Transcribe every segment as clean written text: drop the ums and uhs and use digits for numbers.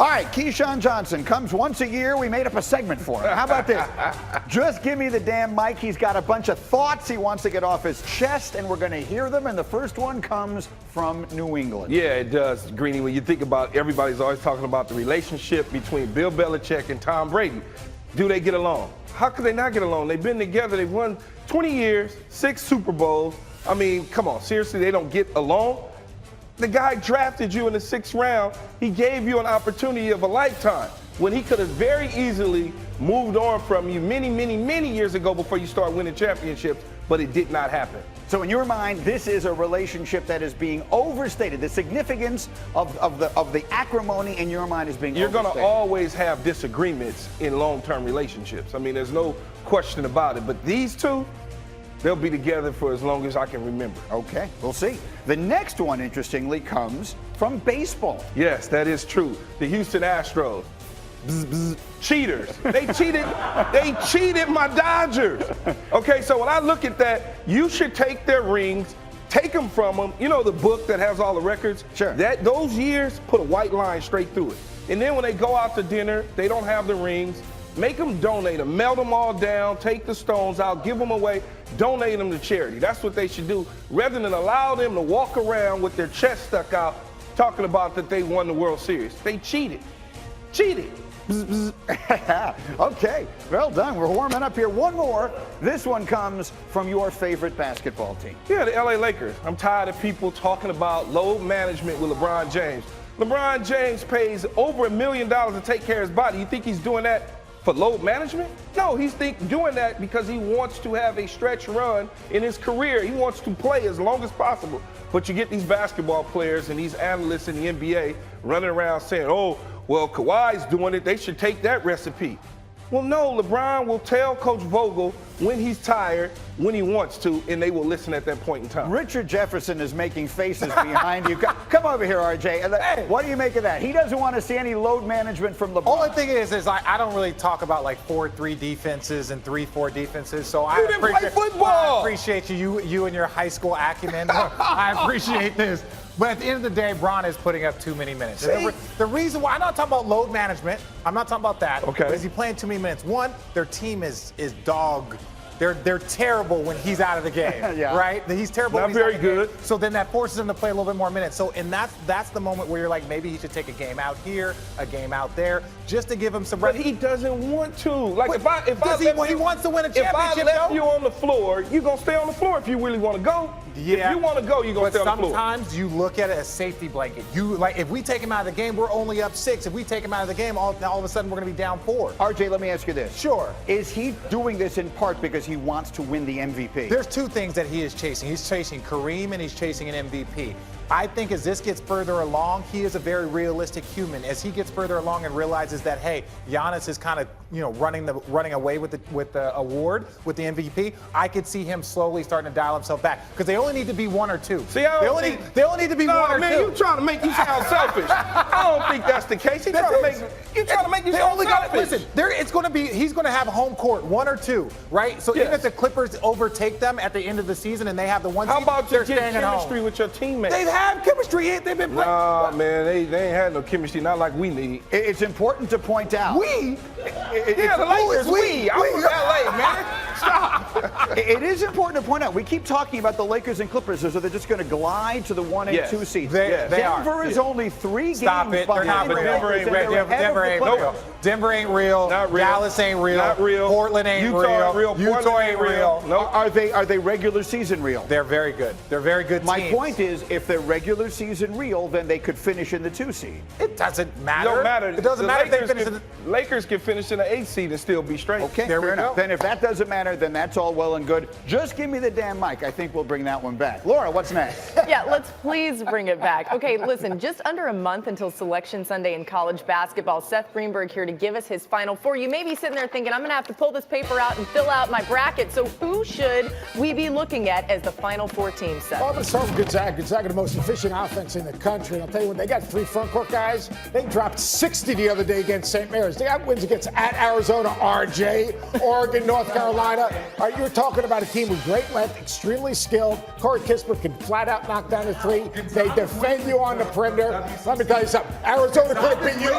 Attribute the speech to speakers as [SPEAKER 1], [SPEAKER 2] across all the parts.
[SPEAKER 1] All right, Keyshawn Johnson comes once a year. We made up a segment for him. How about this? Just give me the damn mic. He's got a bunch of thoughts he wants to get off his chest, and we're going to hear them. And the first one comes from New England.
[SPEAKER 2] Yeah, it does, Greeny. When you think about, everybody's always talking about the relationship between Bill Belichick and Tom Brady. Do they get along? How could they not get along? They've been together. They've won 20 years, 6 Super Bowls. I mean, come on, seriously, they don't get along? The guy drafted you in the 6th round. He gave you an opportunity of a lifetime when he could have very easily moved on from you many, many, many years ago before you start winning championships, but it did not happen.
[SPEAKER 1] So in your mind, this is a relationship that is being overstated. The significance of the acrimony in your mind is being
[SPEAKER 2] You're
[SPEAKER 1] overstated.
[SPEAKER 2] going to always have disagreements in long-term relationships. I mean, there's no question about it. But these two, they'll be together for as long as I can remember.
[SPEAKER 1] Okay, we'll see. The next one, interestingly, comes from baseball.
[SPEAKER 2] Yes, that is true. The Houston Astros. Bzz, bzz, cheaters. They cheated my Dodgers. Okay, so when I look at that, you should take their rings, take them from them. You know the book that has all the records?
[SPEAKER 1] Sure.
[SPEAKER 2] Those years, put a white line straight through it. And then when they go out to dinner, they don't have the rings. Make them donate them, melt them all down, take the stones out, give them away, donate them to charity. That's what they should do, rather than allow them to walk around with their chest stuck out talking about that they won the World Series. They cheated. Cheated. Bzz, bzz.
[SPEAKER 1] Okay, well done. We're warming up here. One more. This one comes from your favorite basketball team.
[SPEAKER 2] Yeah, the LA Lakers. I'm tired of people talking about load management with LeBron James. LeBron James pays over $1 million to take care of his body. You think he's doing that for load management? No, he's doing that because he wants to have a stretch run in his career. He wants to play as long as possible. But you get these basketball players and these analysts in the NBA running around saying, oh, well, Kawhi's doing it. They should take that recipe. Well, no, LeBron will tell Coach Vogel when he's tired, when he wants to, and they will listen at that point in time.
[SPEAKER 1] Richard Jefferson is making faces behind you. Come over here, RJ.
[SPEAKER 3] Hey.
[SPEAKER 1] What do you make of that? He doesn't want to see any load management from LeBron.
[SPEAKER 3] Only thing is I don't really talk about like 4-3 defenses and 3-4 defenses. So
[SPEAKER 2] You didn't play football.
[SPEAKER 3] I appreciate you and your high school acumen. I appreciate this. But at the end of the day, Bron is putting up too many minutes. The reason why I'm not talking about load management, I'm not talking about that.
[SPEAKER 2] Okay.
[SPEAKER 3] But is he playing too many minutes? One, their team is dog. They're terrible when he's out of the game,
[SPEAKER 1] Yeah.
[SPEAKER 3] right? He's terrible.
[SPEAKER 2] Not
[SPEAKER 3] when he's
[SPEAKER 2] very
[SPEAKER 3] out of the
[SPEAKER 2] good.
[SPEAKER 3] game. So then that forces him to play a little bit more minutes. So and that's the moment where you're like, maybe he should take a game out here, a game out there, just to give him some.
[SPEAKER 2] But he doesn't want to. Like
[SPEAKER 3] He wants to win a championship.
[SPEAKER 2] If I left
[SPEAKER 3] though?
[SPEAKER 2] you on the floor, you're gonna stay on the floor if you really want to go.
[SPEAKER 3] Yeah.
[SPEAKER 2] If you want to go, you're gonna stay on the floor.
[SPEAKER 3] Sometimes you look at it as safety blanket. You like if we take him out of the game, we're only up 6. If we take him out of the game, all of a sudden we're gonna be down 4.
[SPEAKER 1] RJ, let me ask you this.
[SPEAKER 3] Sure.
[SPEAKER 1] Is he doing this in part because he wants to win the MVP?
[SPEAKER 3] There's 2 things that he is chasing. He's chasing Kareem and he's chasing an MVP. I think as this gets further along, he is a very realistic human. As he gets further along and realizes that, hey, Giannis is kind of, running away with the award, with the MVP, I could see him slowly starting to dial himself back because they only need to be 1 or 2.
[SPEAKER 2] See,
[SPEAKER 3] they only need to be 1 or 2.
[SPEAKER 2] Man, you trying to make you sound selfish. I don't think that's the case. You trying to make you sound selfish.
[SPEAKER 3] Listen, he's going to have home court 1 or 2, right? So even if the Clippers overtake them at the end of the season and they have the 1
[SPEAKER 2] How
[SPEAKER 3] seed,
[SPEAKER 2] about you
[SPEAKER 3] they're
[SPEAKER 2] get
[SPEAKER 3] staying at
[SPEAKER 2] chemistry
[SPEAKER 3] home.
[SPEAKER 2] with your teammates?
[SPEAKER 3] They've had chemistry. They've been playing.
[SPEAKER 2] Nah, man, they ain't had no chemistry, not like we need.
[SPEAKER 1] It's important to point out.
[SPEAKER 2] Yeah, the Lakers, we. I'm from LA, man. Stop.
[SPEAKER 1] It is important to point out. We keep talking about the Lakers and Clippers as though they're just going to glide to the 1 and 2 seeds.
[SPEAKER 3] They are.
[SPEAKER 1] Denver is only 3 games
[SPEAKER 3] Stop it. They're not
[SPEAKER 1] behind
[SPEAKER 3] real.
[SPEAKER 1] the Lakers, and they're
[SPEAKER 3] Denver
[SPEAKER 1] ahead
[SPEAKER 3] ain't
[SPEAKER 1] of the
[SPEAKER 3] real.
[SPEAKER 1] Clippers.
[SPEAKER 3] Denver ain't real.
[SPEAKER 2] Not real.
[SPEAKER 3] Dallas ain't real.
[SPEAKER 2] Not real.
[SPEAKER 3] Portland ain't
[SPEAKER 2] Utah ain't real.
[SPEAKER 3] Utah
[SPEAKER 2] Portland
[SPEAKER 3] ain't real.
[SPEAKER 2] Nope.
[SPEAKER 1] Are they regular season real?
[SPEAKER 3] They're very good. They're very good
[SPEAKER 1] My
[SPEAKER 3] teams.
[SPEAKER 1] point is, if they're regular season real, then they could finish in the 2 seed.
[SPEAKER 3] It doesn't matter.
[SPEAKER 2] It don't matter.
[SPEAKER 3] It doesn't matter if they finish in the
[SPEAKER 2] Lakers can finish in the 8th seed and still be straight.
[SPEAKER 1] Okay,
[SPEAKER 3] There we
[SPEAKER 1] fair enough.
[SPEAKER 3] go.
[SPEAKER 1] Then if that doesn't matter, then that's all well and good. Just give me the damn mic. I think we'll bring that one back. Laura, what's next?
[SPEAKER 4] Yeah, let's please bring it back. Okay, listen, just under a month until Selection Sunday in college basketball. Seth Greenberg here to give us his Final Four. You may be sitting there thinking, I'm going to have to pull this paper out and fill out my bracket. So who should we be looking at as the Final Four team, Seth?
[SPEAKER 5] Well, I'm going to start with Gonzaga. Gonzaga, the most efficient offense in the country. And I'll tell you what, they got 3 front court guys. They dropped 60 the other day against St. Mary's. They got wins against at Arizona, RJ, Oregon, North Carolina. right, you're talking about a team with great length, extremely skilled. Corey Kispert can flat out knock down a three. They defend you on the perimeter. Let me tell you something. Arizona could have beat you.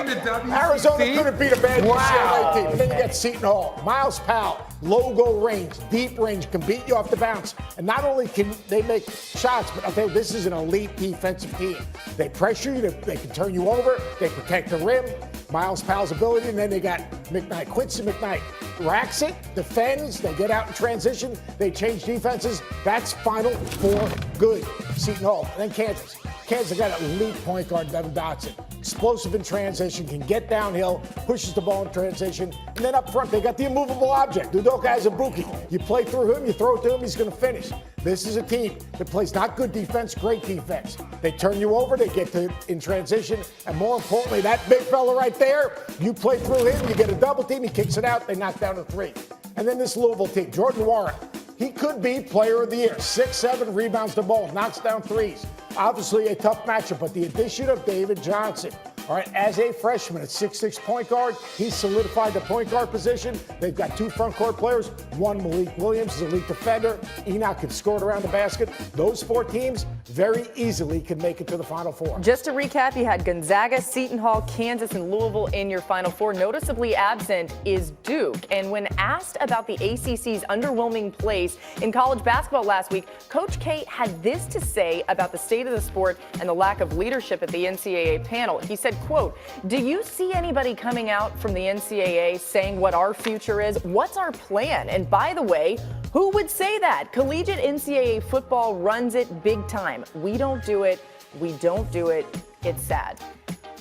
[SPEAKER 5] Arizona could have beat a bad UCLA team. And then you got Seton Hall, Miles Powell, logo range, deep range, can beat you off the bounce. And not only can they make shots, but I'll tell you, this is an elite defensive team. They pressure you, they can turn you over, they protect the rim. Miles Powell's ability, and then they got McKnight, Quincy McKnight. Racks it, defends, they get out in transition, they change defenses. That's Final Four good. Seton Hall. And then Kansas. Kansas got an elite point guard, Devin Dotson. Explosive in transition, can get downhill, pushes the ball in transition. And then up front, they got the immovable object, Udoka Azubuike. You play through him, you throw it to him, he's going to finish. This is a team that plays not good defense, great defense. They turn you over, they get to in transition, and more importantly, that big fella right there, you play through him, you get a double team, he kicks it out, they knock down a three. And then this Louisville team, Jordan Warren, he could be player of the year. 6'7", rebounds the ball, knocks down threes. Obviously a tough matchup, but the addition of David Johnson, all right, as a freshman at 6'6" point guard, he solidified the point guard position. They've got two front court players. One, Malik Williams, is a elite defender. Enoch can score it around the basket. Those four teams very easily can make it to the Final Four.
[SPEAKER 4] Just to recap, you had Gonzaga, Seton Hall, Kansas, and Louisville in your Final Four. Noticeably absent is Duke. And when asked about the ACC's underwhelming place in college basketball last week, Coach K had this to say about the state of the sport and the lack of leadership at the NCAA panel. He said, quote, "Do you see anybody coming out from the NCAA saying what our future is? What's our plan? And by the way, who would say that? Collegiate NCAA football runs it big time. We don't do it. We don't do it. It's sad."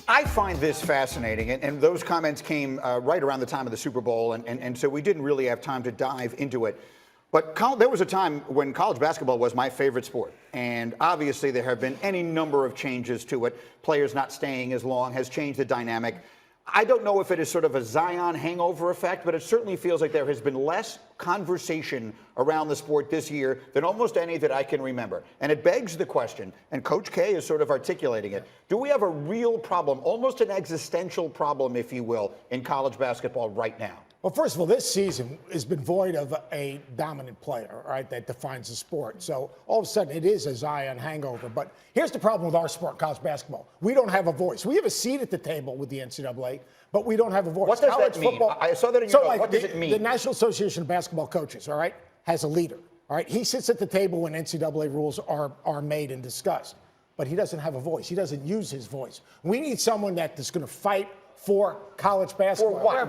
[SPEAKER 1] I find this fascinating, and those comments came right around the time of the Super Bowl, and so we didn't really have time to dive into it. But there was a time when college basketball was my favorite sport, and obviously there have been any number of changes to it. Players not staying as long has changed the dynamic. I don't know if it is sort of a Zion hangover effect, but it certainly feels like there has been less conversation around the sport this year than almost any that I can remember. And it begs the question, and Coach K is sort of articulating it, do we have a real problem, almost an existential problem, if you will, in college basketball right now?
[SPEAKER 5] Well, first of all, this season has been void of a dominant player, right, that defines the sport. So all of a sudden it is a Zion hangover. But here's the problem with our sport, college basketball. We don't have a voice. We have a seat at the table with the NCAA, but we don't have a voice.
[SPEAKER 1] What does college that mean? Football, I saw that in your notes. What does it mean?
[SPEAKER 5] The National Association of Basketball Coaches, all right, has a leader. All right, he sits at the table when NCAA rules are made and discussed. But he doesn't have a voice. He doesn't use his voice. We need someone that is going to fight for college basketball.
[SPEAKER 1] For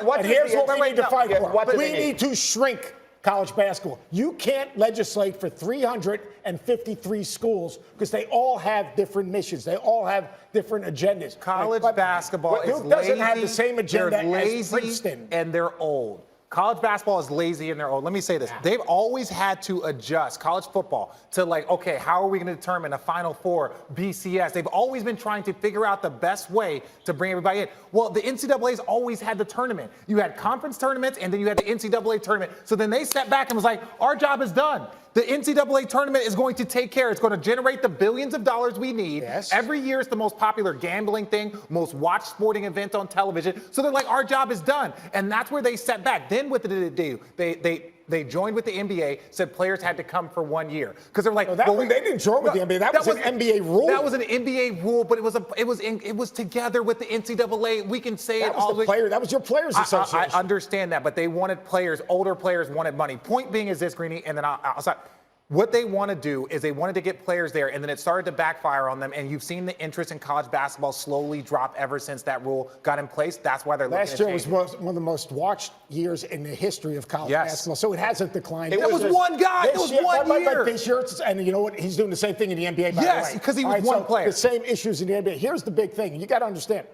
[SPEAKER 1] what?
[SPEAKER 5] And here's what we need to fight for. We need to shrink college basketball. You can't legislate for 353 schools because they all have different missions. They all have different agendas.
[SPEAKER 3] College basketball is
[SPEAKER 5] lazy. Doesn't have the same agenda as Princeton.
[SPEAKER 3] And they're old. College basketball is lazy and they're old. Let me say this. They've always had to adjust college football to okay, how are we going to determine a Final Four, BCS? They've always been trying to figure out the best way to bring everybody in. Well, the NCAA's always had the tournament. You had conference tournaments and then you had the NCAA tournament. So then they stepped back and was like, our job is done. The NCAA tournament is going to take care. It's going to generate the billions of dollars we need.
[SPEAKER 5] Yes.
[SPEAKER 3] Every year it's the most popular gambling thing, most watched sporting event on television. So they're like, our job is done. And that's where they set back. Then what did they do? They joined with the NBA, said players had to come for 1 year. Because they're like,
[SPEAKER 5] they didn't join with the NBA. That was an NBA rule.
[SPEAKER 3] That was an NBA rule, but it was together with the NCAA. We can say
[SPEAKER 5] that that was your players association.
[SPEAKER 3] I understand that, but they wanted players, older players wanted money. Point being is this, Greeny, and then I'll stop. What they want to do is they wanted to get players there, and then it started to backfire on them. And you've seen the interest in college basketball slowly drop ever since that rule got in place. That's why they're looking
[SPEAKER 5] Last year was one of the most watched years in the history of college basketball, so it hasn't declined.
[SPEAKER 3] It was one guy. It was 1 year.
[SPEAKER 5] But this year, and you know what? He's doing the same thing in the NBA, by the way.
[SPEAKER 3] Yes, because he was one player.
[SPEAKER 5] The same issues in the NBA. Here's the big thing. You got to understand.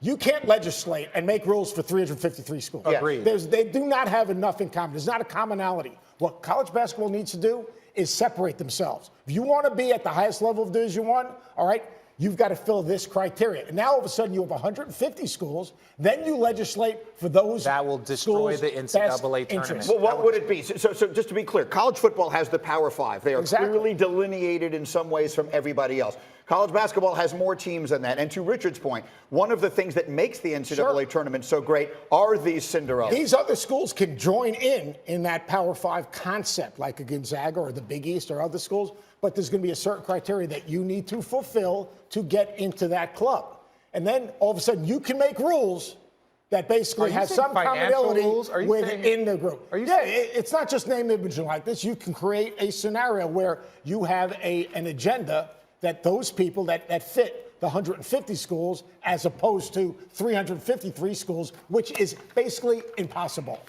[SPEAKER 5] You can't legislate and make rules for 353 schools.
[SPEAKER 3] Agreed.
[SPEAKER 5] They do not have enough in common. There's not a commonality. What college basketball needs to do is separate themselves. If you want to be at the highest level of Division I, all right, you've got to fill this criteria. And now all of a sudden you have 150 schools. Then you legislate for those
[SPEAKER 3] that will destroy the NCAA tournament.
[SPEAKER 1] Well, what would it be? So just to be clear, college football has the Power Five. They are clearly delineated in some ways from everybody else. College basketball has more teams than that. And to Richard's point, one of the things that makes the NCAA tournament so great are these Cinderellas.
[SPEAKER 5] These other schools can join in that Power 5 concept, like a Gonzaga or the Big East or other schools, but there's going to be a certain criteria that you need to fulfill to get into that club. And then all of a sudden you can make rules that basically has some commonality within the group. It's not just name, image, and likeness. You can create a scenario where you have an agenda that those people that fit the 150 schools as opposed to 353 schools, which is basically impossible.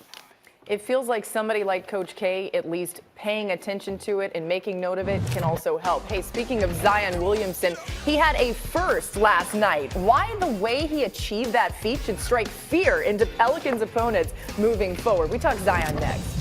[SPEAKER 4] It feels like somebody like Coach K, at least paying attention to it and making note of it, can also help. Hey, speaking of Zion Williamson, he had a first last night. Why the way he achieved that feat should strike fear into Pelicans opponents moving forward. We talk Zion next.